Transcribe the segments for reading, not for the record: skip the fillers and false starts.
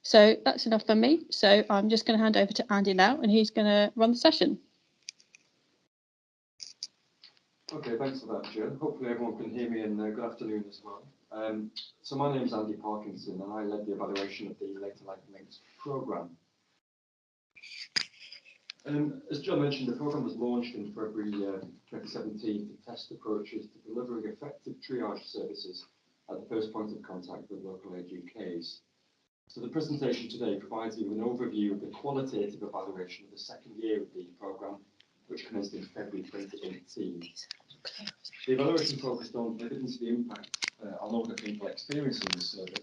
So that's enough for me. So I'm just going to hand over to Andy now, and he's going to run the session. Okay, thanks for that, Jill. Hopefully everyone can hear me, and good afternoon as well. So my name is Andy Parkinson, and I led the evaluation of the Later Life Links programme. As Jill mentioned, the programme was launched in February 2017 to test approaches to delivering effective triage services at the first point of contact with local age UKs. So the presentation today provides you with an overview of the qualitative evaluation of the second year of the programme, which commenced in February 2018. The evaluation focused on evidence of the impact on older people experiencing the service,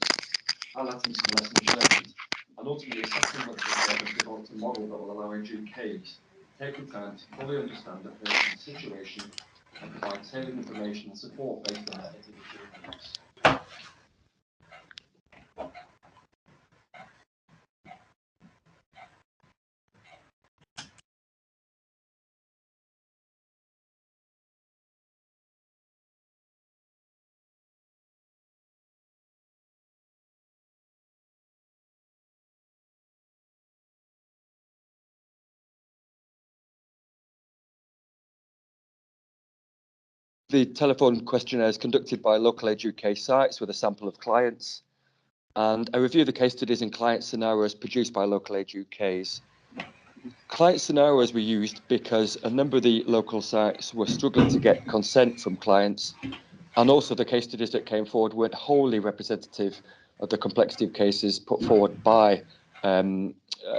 highlighting some lessons learned, and ultimately assessing whether the service developed a model that will allow educators to take the time to fully understand the person's situation and provide tailored information and support based on their individual needs. The telephone questionnaire is conducted by Local Age UK sites with a sample of clients, and I review the case studies and client scenarios produced by Local Age UKs. Client scenarios were used because a number of the local sites were struggling to get consent from clients, and also the case studies that came forward weren't wholly representative of the complexity of cases put forward by,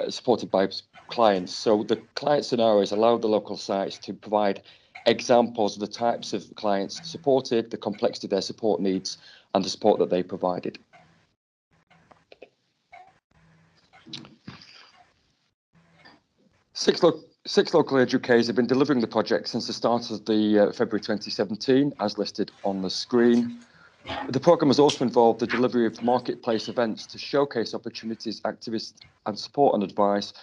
supported by clients. So the client scenarios allowed the local sites to provide examples of the types of clients supported, the complexity of their support needs, and the support that they provided. Six local age UKs have been delivering the project since the start of the February 2017, as listed on the screen. The programme has also involved the delivery of marketplace events to showcase opportunities, activities and support and advice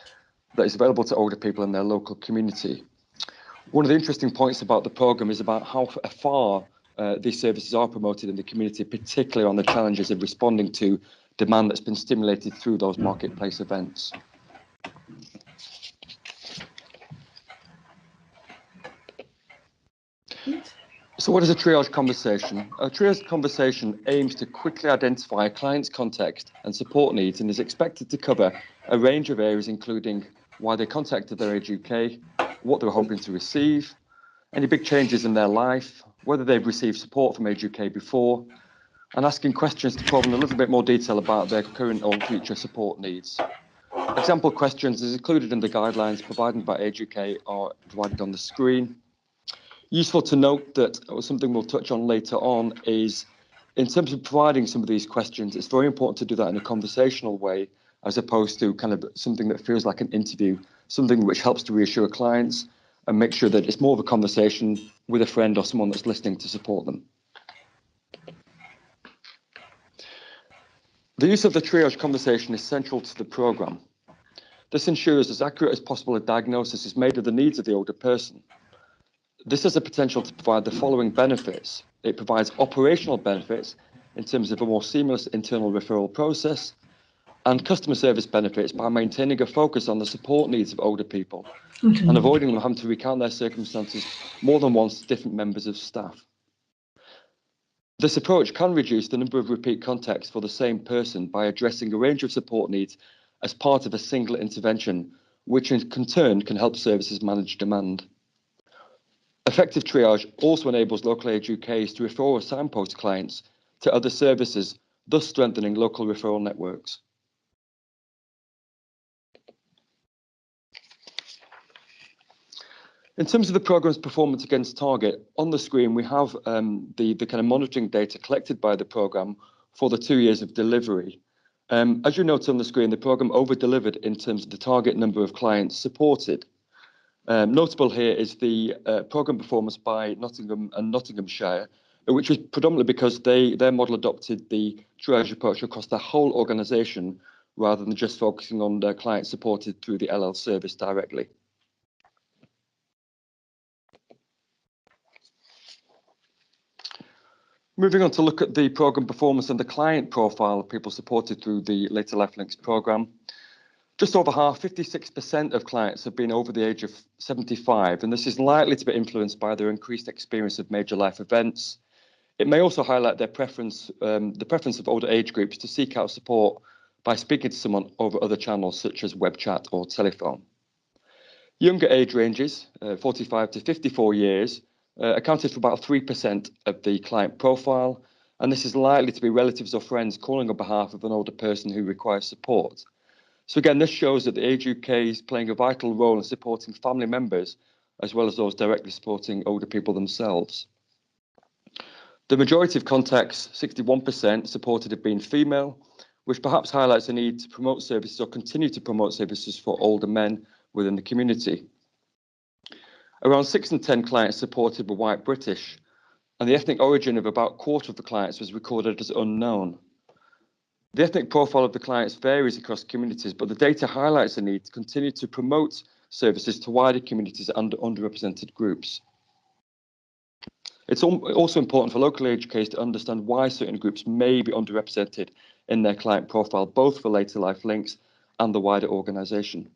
that is available to older people in their local community. One of the interesting points about the programme is about how far these services are promoted in the community, particularly on the challenges of responding to demand that's been stimulated through those marketplace events. So what is a triage conversation? A triage conversation aims to quickly identify a client's context and support needs and is expected to cover a range of areas, including why they contacted their Age UK, what they were hoping to receive, any big changes in their life, whether they've received support from Age UK before, and asking questions to probe in a little bit more detail about their current or future support needs. Example questions is included in the guidelines provided by Age UK are provided on the screen. Useful to note that something we'll touch on later on is, in terms of providing some of these questions, it's very important to do that in a conversational way, as opposed to kind of something that feels like an interview, something which helps to reassure clients and make sure that it's more of a conversation with a friend or someone that's listening to support them. The use of the triage conversation is central to the programme. This ensures as accurate as possible a diagnosis is made of the needs of the older person. This has the potential to provide the following benefits. It provides operational benefits in terms of a more seamless internal referral process and customer service benefits by maintaining a focus on the support needs of older people and avoiding them having to recount their circumstances more than once to different members of staff. This approach can reduce the number of repeat contacts for the same person by addressing a range of support needs as part of a single intervention, which in turn can help services manage demand. Effective triage also enables Local Age UKs to refer or signpost clients to other services, thus strengthening local referral networks. In terms of the programme's performance against target, on the screen we have the kind of monitoring data collected by the programme for the 2 years of delivery. As you note on the screen, the programme over-delivered in terms of the target number of clients supported. Notable here is the programme performance by Nottingham and Nottinghamshire, which was predominantly because their model adopted the triage approach across the whole organisation rather than just focusing on their clients supported through the LL service directly. Moving on to look at the programme performance and the client profile of people supported through the Later Life Links programme. Just over half, 56% of clients have been over the age of 75, and this is likely to be influenced by their increased experience of major life events. It may also highlight their preference, the preference of older age groups to seek out support by speaking to someone over other channels such as web chat or telephone. Younger age ranges, 45 to 54 years, accounted for about 3% of the client profile, and this is likely to be relatives or friends calling on behalf of an older person who requires support. So again, this shows that the Age UK is playing a vital role in supporting family members, as well as those directly supporting older people themselves. The majority of contacts, 61%, supported have been female, which perhaps highlights the need to promote services or continue to promote services for older men within the community. Around 6 in 10 clients supported were white British, and the ethnic origin of about a quarter of the clients was recorded as unknown. The ethnic profile of the clients varies across communities, but the data highlights the need to continue to promote services to wider communities and underrepresented groups. It's also important for local age UKs to understand why certain groups may be underrepresented in their client profile, both for Later Life Links and the wider organisation.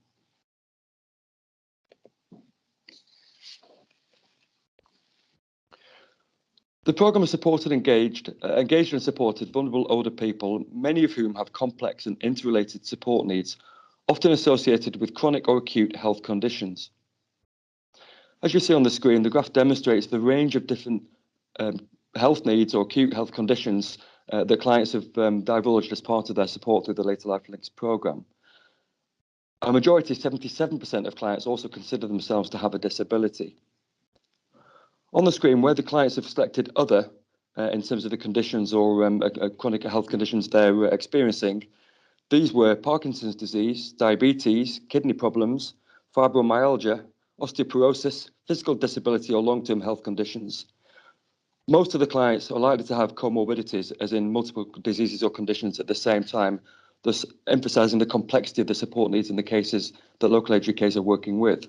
The programme has supported engaged and supported vulnerable older people, many of whom have complex and interrelated support needs, often associated with chronic or acute health conditions. As you see on the screen, the graph demonstrates the range of different health needs or acute health conditions that clients have divulged as part of their support through the Later Life Links programme. A majority, 77% of clients, also consider themselves to have a disability. On the screen, where the clients have selected other in terms of the conditions or chronic health conditions they're experiencing, these were Parkinson's disease, diabetes, kidney problems, fibromyalgia, osteoporosis, physical disability or long-term health conditions. Most of the clients are likely to have comorbidities, as in multiple diseases or conditions at the same time, thus emphasising the complexity of the support needs in the cases that local age UKs are working with.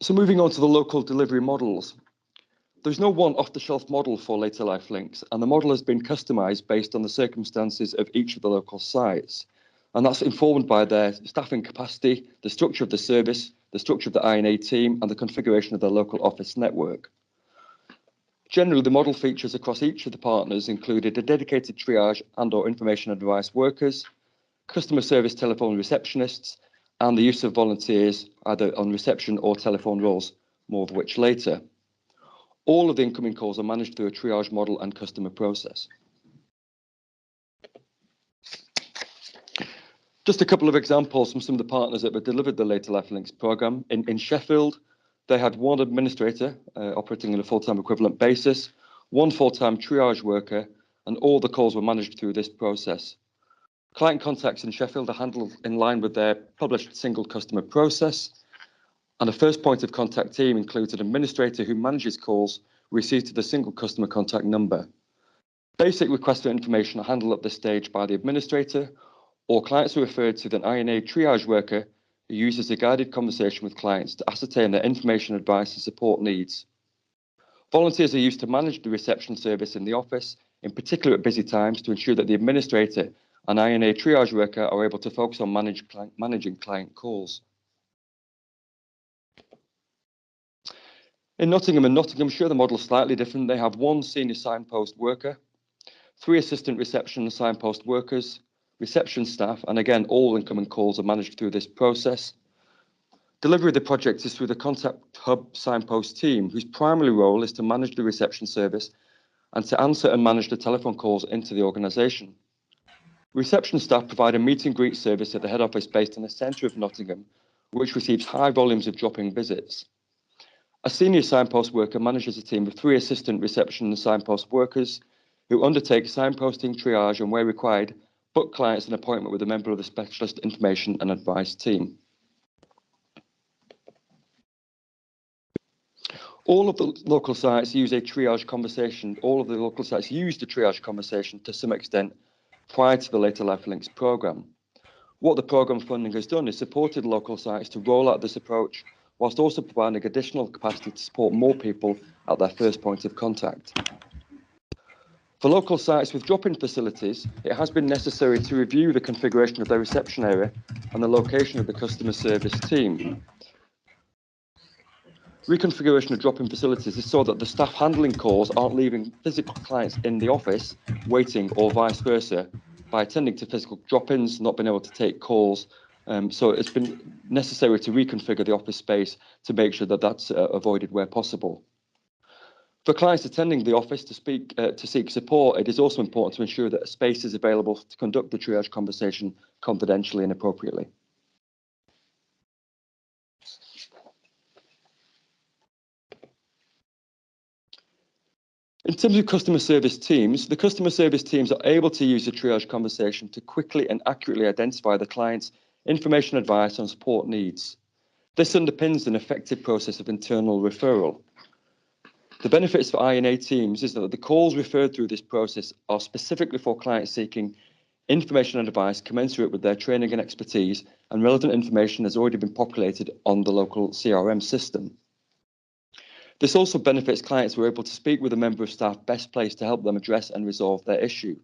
So moving on to the local delivery models. There's no one off-the-shelf model for Later Life Links, and the model has been customised based on the circumstances of each of the local sites. And that's informed by their staffing capacity, the structure of the service, the structure of the I&A team, and the configuration of their local office network. Generally, the model features across each of the partners included a dedicated triage and or information advice workers, customer service telephone receptionists, and the use of volunteers either on reception or telephone roles, more of which later. All of the incoming calls are managed through a triage model and customer process. Just a couple of examples from some of the partners that have delivered the Later Life Links programme. In Sheffield, they had one administrator operating on a full-time equivalent basis, one full-time triage worker, and all the calls were managed through this process. Client contacts in Sheffield are handled in line with their published single customer process, and a first point of contact team includes an administrator who manages calls received to the single customer contact number. Basic requests for information are handled at this stage by the administrator, or clients are referred to the I&A triage worker who uses a guided conversation with clients to ascertain their information, advice and support needs. Volunteers are used to manage the reception service in the office, in particular at busy times, to ensure that the administrator and I&A triage worker are able to focus on managing client calls. In Nottingham and Nottinghamshire, the model is slightly different. They have one senior signpost worker, 3 assistant reception and signpost workers, reception staff, and again, all incoming calls are managed through this process. Delivery of the project is through the Contact Hub signpost team, whose primary role is to manage the reception service and to answer and manage the telephone calls into the organisation. Reception staff provide a meet and greet service at the head office based in the centre of Nottingham, which receives high volumes of drop-in visits. A senior signpost worker manages a team of 3 assistant reception and signpost workers who undertake signposting, triage, and where required, book clients an appointment with a member of the specialist information and advice team. All of the local sites use a triage conversation. All of the local sites use the triage conversation to some extent prior to the Later Life Links programme. What the programme funding has done is supported local sites to roll out this approach whilst also providing additional capacity to support more people at their first point of contact. For local sites with drop-in facilities, it has been necessary to review the configuration of their reception area and the location of the customer service team. Reconfiguration of drop-in facilities is so that the staff handling calls aren't leaving physical clients in the office waiting, or vice versa, by attending to physical drop-ins, not being able to take calls. So it's been necessary to reconfigure the office space to make sure that that's avoided where possible. For clients attending the office to seek support, it is also important to ensure that a space is available to conduct the triage conversation confidentially and appropriately. In terms of customer service teams, the customer service teams are able to use the triage conversation to quickly and accurately identify the client's information, advice and support needs. This underpins an effective process of internal referral. The benefits for I&A teams is that the calls referred through this process are specifically for clients seeking information and advice commensurate with their training and expertise, and relevant information has already been populated on the local CRM system. This also benefits clients who are able to speak with a member of staff best placed to help them address and resolve their issue.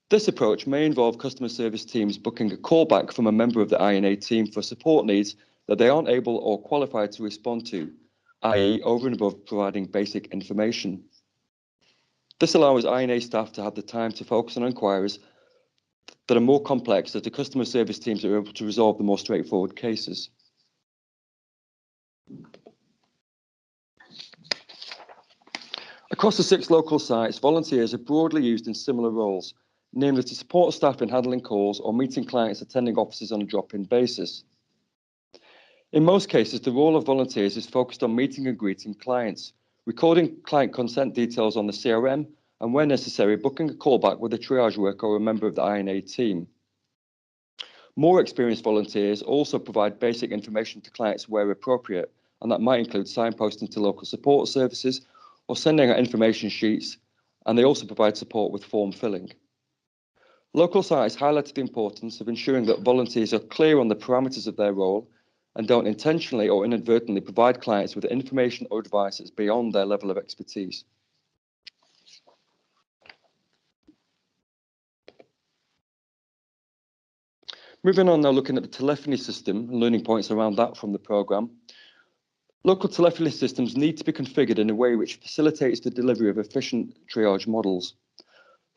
This approach may involve customer service teams booking a callback from a member of the I&A team for support needs that they aren't able or qualified to respond to, i.e. over and above providing basic information. This allows I&A staff to have the time to focus on inquiries that are more complex, as the customer service teams are able to resolve the more straightforward cases. Across the 6 local sites, volunteers are broadly used in similar roles, namely to support staff in handling calls or meeting clients attending offices on a drop-in basis. In most cases, the role of volunteers is focused on meeting and greeting clients, recording client consent details on the CRM, and where necessary, booking a callback with a triage worker or a member of the I&A team. More experienced volunteers also provide basic information to clients where appropriate, and that might include signposting to local support services or sending out information sheets, and they also provide support with form filling. Local sites highlighted the importance of ensuring that volunteers are clear on the parameters of their role and don't intentionally or inadvertently provide clients with information or advice that's beyond their level of expertise. Moving on now, looking at the telephony system and learning points around that from the programme. Local telephony systems need to be configured in a way which facilitates the delivery of efficient triage models.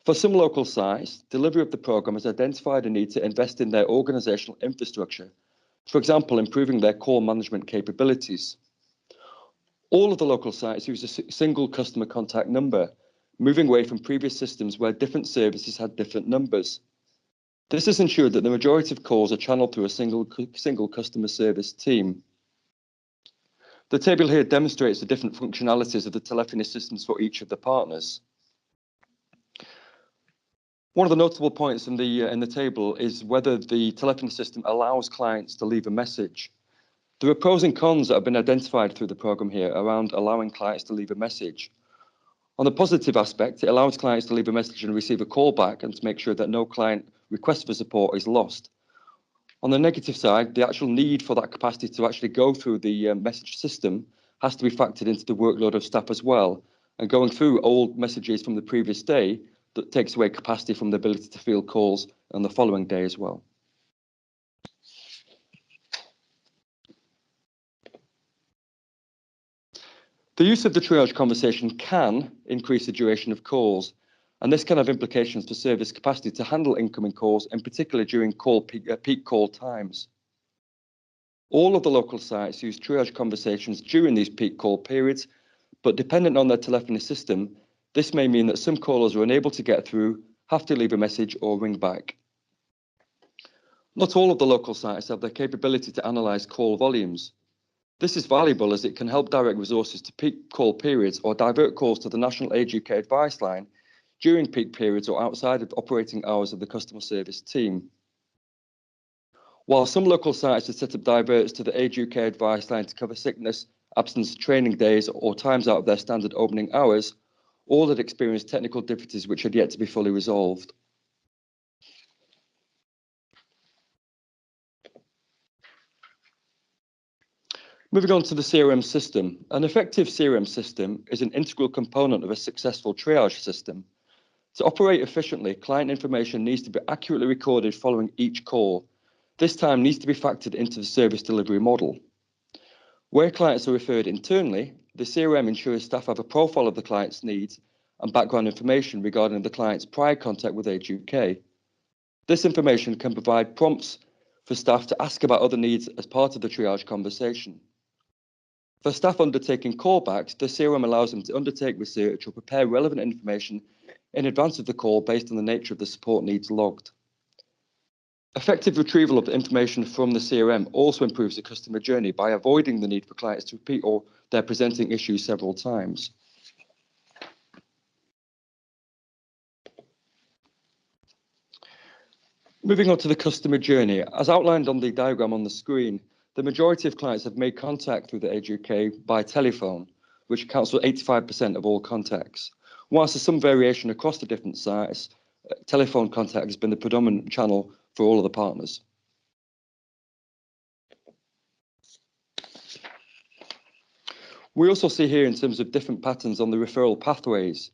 For some local sites, delivery of the programme has identified a need to invest in their organisational infrastructure, for example, improving their call management capabilities. All of the local sites use a single customer contact number, moving away from previous systems where different services had different numbers. This has ensured that the majority of calls are channeled through a single customer service team. The table here demonstrates the different functionalities of the telephony systems for each of the partners. One of the notable points in the table is whether the telephony system allows clients to leave a message. There are pros and cons that have been identified through the programme here around allowing clients to leave a message. On the positive aspect, it allows clients to leave a message and receive a call back, and to make sure that no client request for support is lost. On the negative side, the actual need for that capacity to actually go through the message system has to be factored into the workload of staff as well. And going through old messages from the previous day, that takes away capacity from the ability to field calls on the following day as well. The use of the triage conversation can increase the duration of calls, and this can have implications for service capacity to handle incoming calls, in particular during peak call times. All of the local sites use triage conversations during these peak call periods, but dependent on their telephony system, this may mean that some callers are unable to get through, have to leave a message or ring back. Not all of the local sites have the capability to analyse call volumes. This is valuable as it can help direct resources to peak call periods or divert calls to the National Age UK advice line during peak periods or outside of operating hours of the customer service team. While some local sites have set up diverts to the Age UK advice line to cover sickness, absence, training days or times out of their standard opening hours, all had experienced technical difficulties which had yet to be fully resolved. Moving on to the CRM system. An effective CRM system is an integral component of a successful triage system. To operate efficiently, client information needs to be accurately recorded following each call. This time needs to be factored into the service delivery model. Where clients are referred internally, the CRM ensures staff have a profile of the client's needs and background information regarding the client's prior contact with Age UK. This information can provide prompts for staff to ask about other needs as part of the triage conversation. For staff undertaking callbacks, the CRM allows them to undertake research or prepare relevant information in advance of the call based on the nature of the support needs logged. Effective retrieval of the information from the CRM also improves the customer journey by avoiding the need for clients to repeat or they're presenting issues several times. Moving on to the customer journey, as outlined on the diagram on the screen, the majority of clients have made contact with the Age UK by telephone, which accounts for 85% of all contacts. Whilst there's some variation across the different sites, telephone contact has been the predominant channel for all of the partners. We also see here in terms of different patterns on the referral pathways.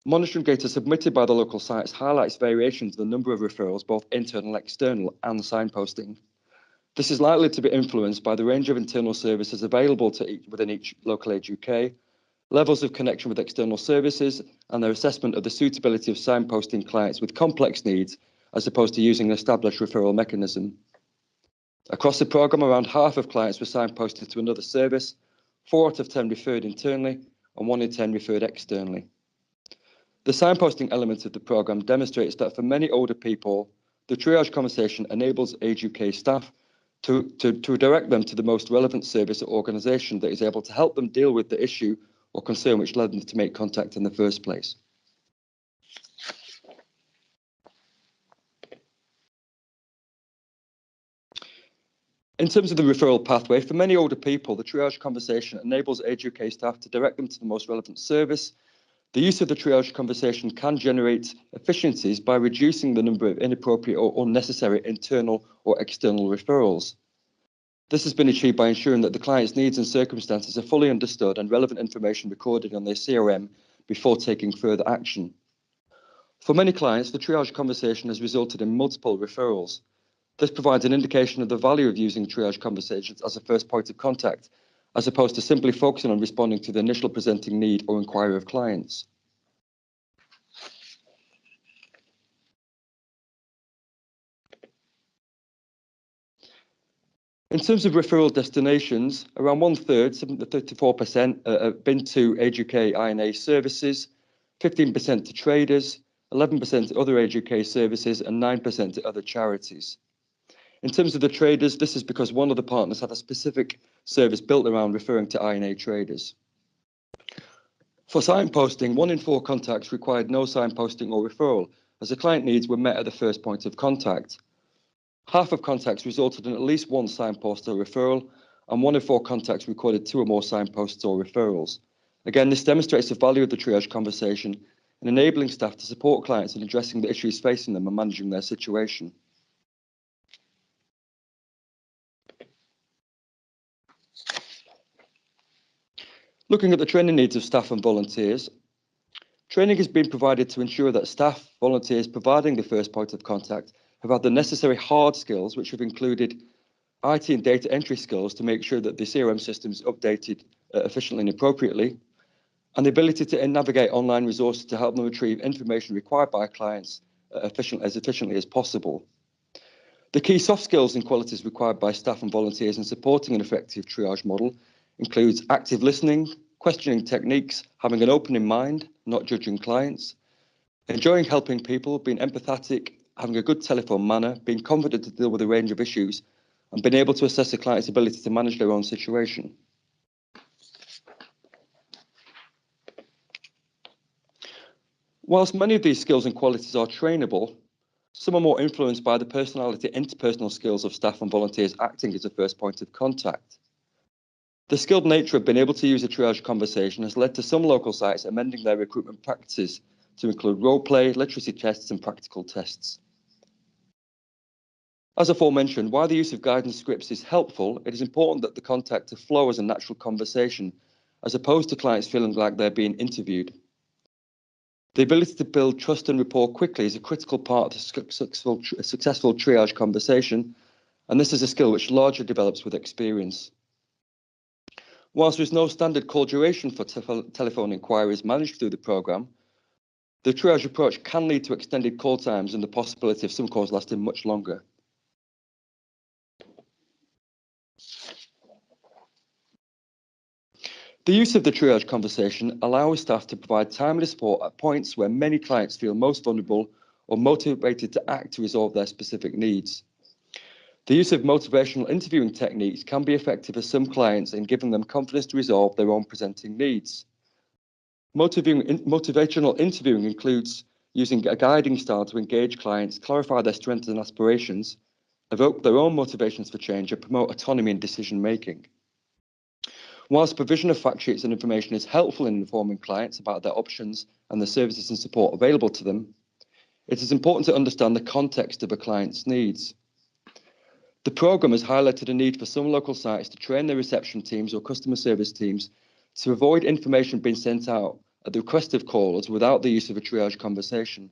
Monitoring data submitted by the local sites highlights variations in the number of referrals, both internal and external, and signposting. This is likely to be influenced by the range of internal services available within each local Age UK, levels of connection with external services, and their assessment of the suitability of signposting clients with complex needs, as opposed to using an established referral mechanism. Across the programme, around half of clients were signposted to another service, 4 out of 10 referred internally, and 1 in 10 referred externally. The signposting element of the programme demonstrates that for many older people, the triage conversation enables Age UK staff to direct them to the most relevant service or organisation that is able to help them deal with the issue or concern which led them to make contact in the first place. In terms of the referral pathway, for many older people, the triage conversation enables Age UK staff to direct them to the most relevant service. The use of the triage conversation can generate efficiencies by reducing the number of inappropriate or unnecessary internal or external referrals. This has been achieved by ensuring that the client's needs and circumstances are fully understood and relevant information recorded on their CRM before taking further action. For many clients, the triage conversation has resulted in multiple referrals. This provides an indication of the value of using triage conversations as a first point of contact, as opposed to simply focusing on responding to the initial presenting need or inquiry of clients. In terms of referral destinations, around 1/3, 34%, have been to Age UK INA services, 15% to traders, 11% to other Age UK services, and 9% to other charities. In terms of the traders, this is because one of the partners had a specific service built around referring to INA traders. For signposting, 1 in 4 contacts required no signposting or referral, as the client needs were met at the first point of contact. Half of contacts resulted in at least 1 signpost or referral, and 1 in 4 contacts recorded 2 or more signposts or referrals. Again, this demonstrates the value of the triage conversation in enabling staff to support clients in addressing the issues facing them and managing their situation. Looking at the training needs of staff and volunteers, training has been provided to ensure that staff, volunteers providing the first point of contact have had the necessary hard skills, which have included IT and data entry skills to make sure that the CRM system is updated efficiently and appropriately, and the ability to navigate online resources to help them retrieve information required by clients as efficiently as possible. The key soft skills and qualities required by staff and volunteers in supporting an effective triage model includes active listening, questioning techniques, having an open mind, not judging clients, enjoying helping people, being empathetic, having a good telephone manner, being confident to deal with a range of issues, and being able to assess a client's ability to manage their own situation. Whilst many of these skills and qualities are trainable, some are more influenced by the personality and interpersonal skills of staff and volunteers acting as a first point of contact. The skilled nature of being able to use a triage conversation has led to some local sites amending their recruitment practices to include role play, literacy tests, and practical tests. As aforementioned, while the use of guidance scripts is helpful, it is important that the contact to flow as a natural conversation, as opposed to clients feeling like they're being interviewed. The ability to build trust and rapport quickly is a critical part of the successful triage conversation, and this is a skill which largely develops with experience. Whilst there is no standard call duration for telephone inquiries managed through the programme, the triage approach can lead to extended call times and the possibility of some calls lasting much longer. The use of the triage conversation allows staff to provide timely support at points where many clients feel most vulnerable or motivated to act to resolve their specific needs. The use of motivational interviewing techniques can be effective for some clients in giving them confidence to resolve their own presenting needs. Motivational interviewing includes using a guiding style to engage clients, clarify their strengths and aspirations, evoke their own motivations for change, and promote autonomy in decision making. Whilst provision of fact sheets and information is helpful in informing clients about their options and the services and support available to them, it is important to understand the context of a client's needs. The programme has highlighted a need for some local sites to train their reception teams or customer service teams to avoid information being sent out at the request of callers without the use of a triage conversation.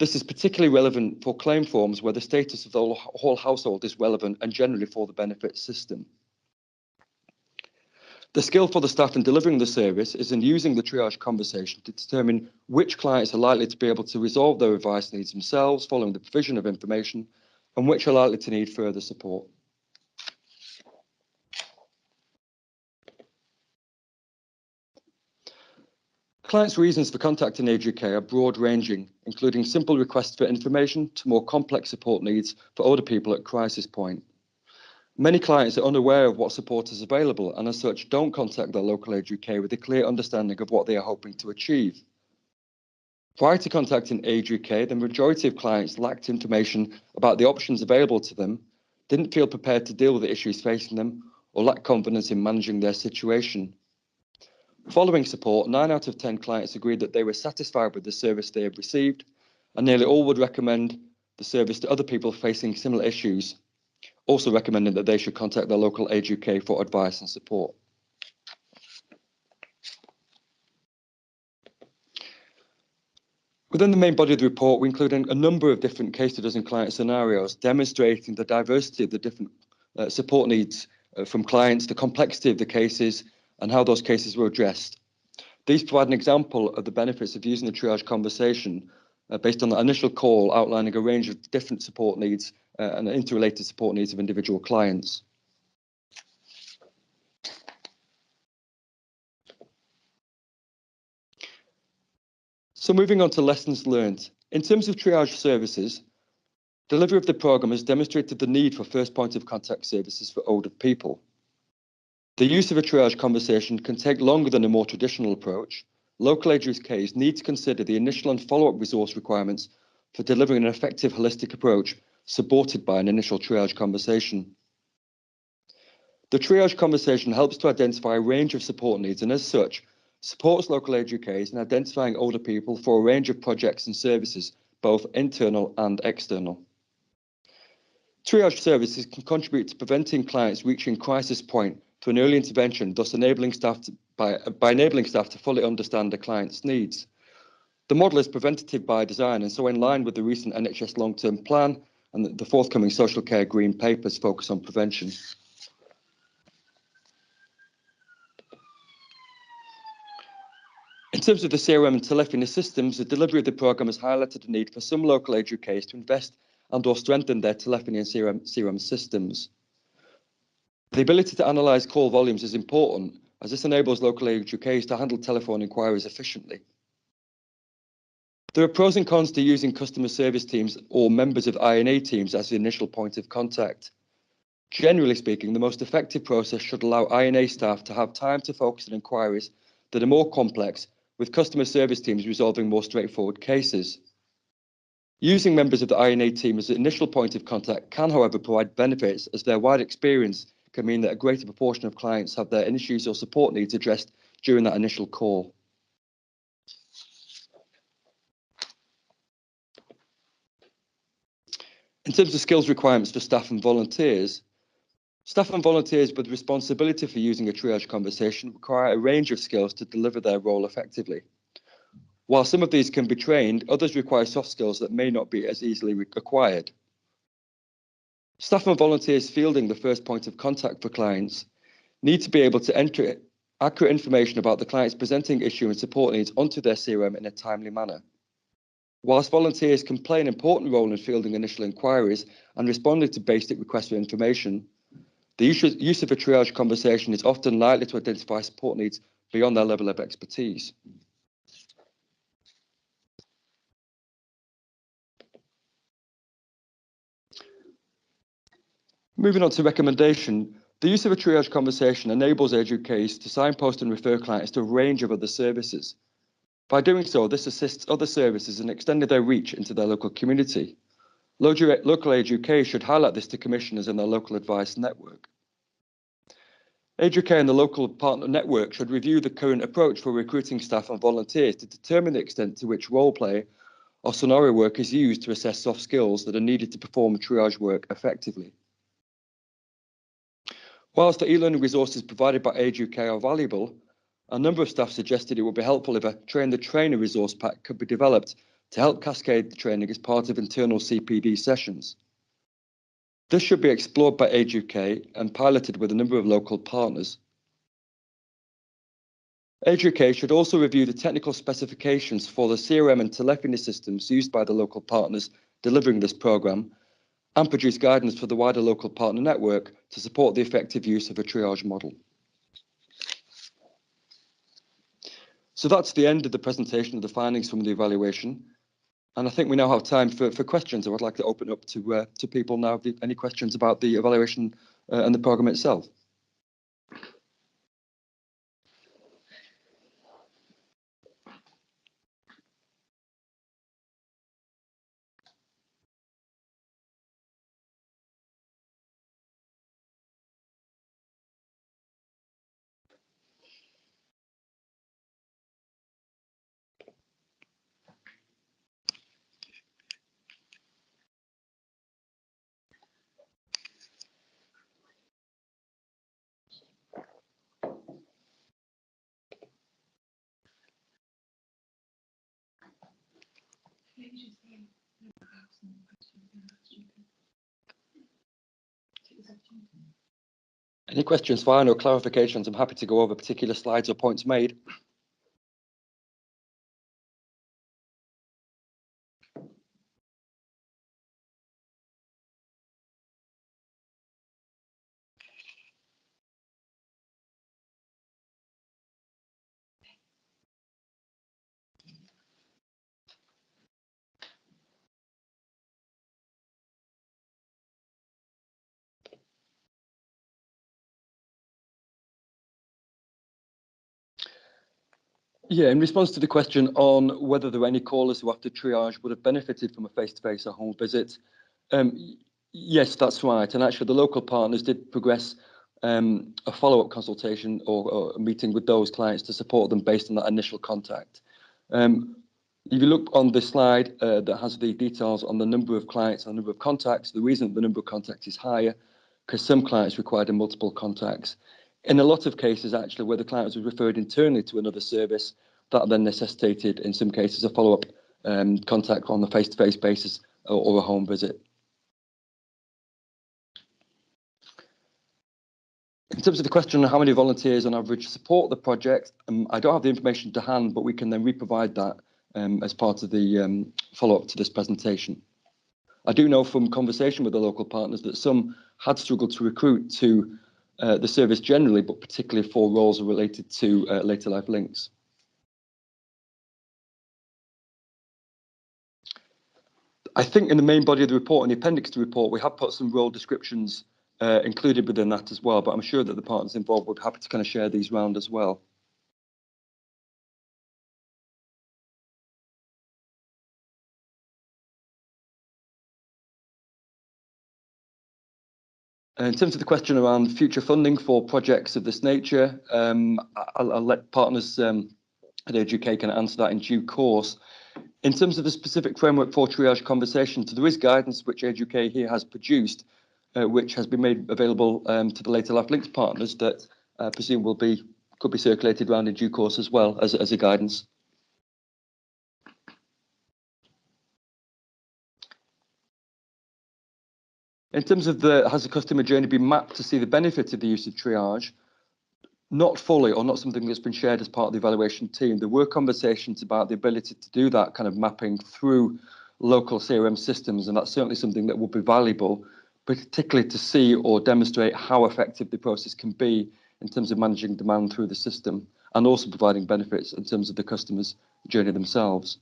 This is particularly relevant for claim forms where the status of the whole household is relevant and generally for the benefits system. The skill for the staff in delivering the service is in using the triage conversation to determine which clients are likely to be able to resolve their advice needs themselves following the provision of information and which are likely to need further support. Clients' reasons for contacting Age UK are broad-ranging, including simple requests for information to more complex support needs for older people at crisis point. Many clients are unaware of what support is available and as such don't contact their local Age UK with a clear understanding of what they are hoping to achieve. Prior to contacting Age UK, the majority of clients lacked information about the options available to them, didn't feel prepared to deal with the issues facing them, or lacked confidence in managing their situation. Following support, 9 out of 10 clients agreed that they were satisfied with the service they had received, and nearly all would recommend the service to other people facing similar issues, also recommending that they should contact their local Age UK for advice and support. Within the main body of the report, we include a number of different case studies and client scenarios, demonstrating the diversity of the different support needs from clients, the complexity of the cases, and how those cases were addressed. These provide an example of the benefits of using the triage conversation based on the initial call, outlining a range of different support needs and interrelated support needs of individual clients. So moving on to lessons learned. In terms of triage services, delivery of the programme has demonstrated the need for first point of contact services for older people. The use of a triage conversation can take longer than a more traditional approach. Local Age UKs need to consider the initial and follow-up resource requirements for delivering an effective holistic approach supported by an initial triage conversation. The triage conversation helps to identify a range of support needs and as such, supports Local Age UKs in identifying older people for a range of projects and services, both internal and external. Triage services can contribute to preventing clients reaching crisis point through an early intervention, thus enabling staff by enabling staff to fully understand the client's needs. The model is preventative by design and so in line with the recent NHS long-term plan and the forthcoming social care green papers focus on prevention. In terms of the CRM and telephony systems, the delivery of the programme has highlighted the need for some local Age UKs to invest and or strengthen their telephony and CRM systems. The ability to analyse call volumes is important, as this enables local Age UKs to handle telephone inquiries efficiently. There are pros and cons to using customer service teams or members of INA teams as the initial point of contact. Generally speaking, the most effective process should allow INA staff to have time to focus on inquiries that are more complex, with customer service teams resolving more straightforward cases. Using members of the INA team as the initial point of contact can, however, provide benefits as their wide experience can mean that a greater proportion of clients have their issues or support needs addressed during that initial call. In terms of skills requirements for staff and volunteers with responsibility for using a triage conversation require a range of skills to deliver their role effectively. While some of these can be trained, others require soft skills that may not be as easily acquired. Staff and volunteers fielding the first point of contact for clients need to be able to enter accurate information about the client's presenting issue and support needs onto their CRM in a timely manner. Whilst volunteers can play an important role in fielding initial inquiries and responding to basic requests for information, the use of a triage conversation is often likely to identify support needs beyond their level of expertise. Moving on to recommendation, the use of a triage conversation enables Age UK's to signpost and refer clients to a range of other services. By doing so, this assists other services in extending their reach into their local community. Local Age UK should highlight this to commissioners in their local advice network. Age UK and the local partner network should review the current approach for recruiting staff and volunteers to determine the extent to which role play or scenario work is used to assess soft skills that are needed to perform triage work effectively. Whilst the e-learning resources provided by Age UK are valuable, a number of staff suggested it would be helpful if a train the trainer resource pack could be developed to help cascade the training as part of internal CPD sessions. This should be explored by Age UK and piloted with a number of local partners. Age UK should also review the technical specifications for the CRM and telephony systems used by the local partners delivering this programme and produce guidance for the wider local partner network to support the effective use of a triage model. So that's the end of the presentation of the findings from the evaluation. And I think we now have time for questions. I would like to open up to people now. Any questions about the evaluation and the programme itself? Any questions, fine, or clarifications? I'm happy to go over particular slides or points made. Yeah, in response to the question on whether there were any callers who after triage would have benefited from a face-to-face or home visit, yes, that's right. And actually the local partners did progress a follow-up consultation or a meeting with those clients to support them based on that initial contact. If you look on the slide that has the details on the number of clients and the number of contacts, the reason the number of contacts is higher because some clients required multiple contacts. In a lot of cases, actually, where the client was referred internally to another service, that then necessitated, in some cases, a follow-up contact on a face-to-face basis or a home visit. In terms of the question on how many volunteers on average support the project, I don't have the information to hand, but we can then re-provide that as part of the follow-up to this presentation. I do know from conversation with the local partners that some had struggled to recruit to the service generally, but particularly for roles related to later life links. I think in the main body of the report and the appendix to the report, we have put some role descriptions included within that as well, but I'm sure that the partners involved would be happy to kind of share these round as well. In terms of the question around future funding for projects of this nature, I'll let partners at Age UK can answer that in due course. In terms of the specific framework for triage conversations, there is guidance which Age UK here has produced, which has been made available to the Later Life Links partners that I presume could be circulated around in due course as well as a guidance. In terms of has the customer journey been mapped to see the benefits of the use of triage? Not fully, or not something that's been shared as part of the evaluation team. There were conversations about the ability to do that kind of mapping through local CRM systems, and that's certainly something that would be valuable, particularly to see or demonstrate how effective the process can be in terms of managing demand through the system, and also providing benefits in terms of the customer's journey themselves.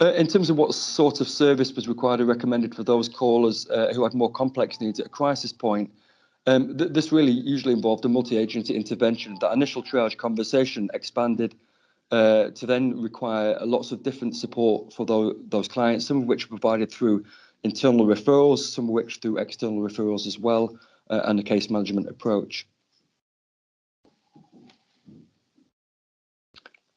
In terms of what sort of service was required or recommended for those callers who had more complex needs at a crisis point, this really usually involved a multi-agency intervention. That initial triage conversation expanded to then require lots of different support for those clients, some of which were provided through internal referrals, some of which through external referrals as well, and a case management approach.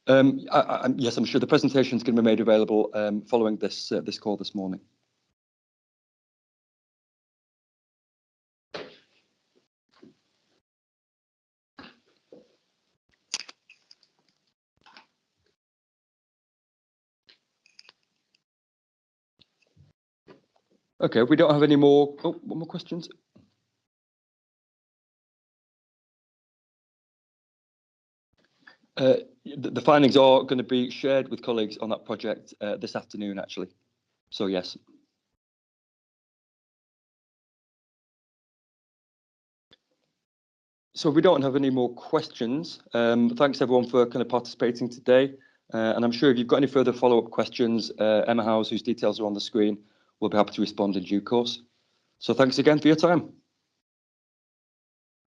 Yes, I'm sure the presentation is going to be made available following this call this morning. Okay, we don't have any more. Oh, one more questions. The findings are going to be shared with colleagues on that project this afternoon, actually. So yes. So we don't have any more questions. Thanks everyone for kind of participating today. And I'm sure if you've got any further follow-up questions, Emma Howes, whose details are on the screen, will be happy to respond in due course. So thanks again for your time.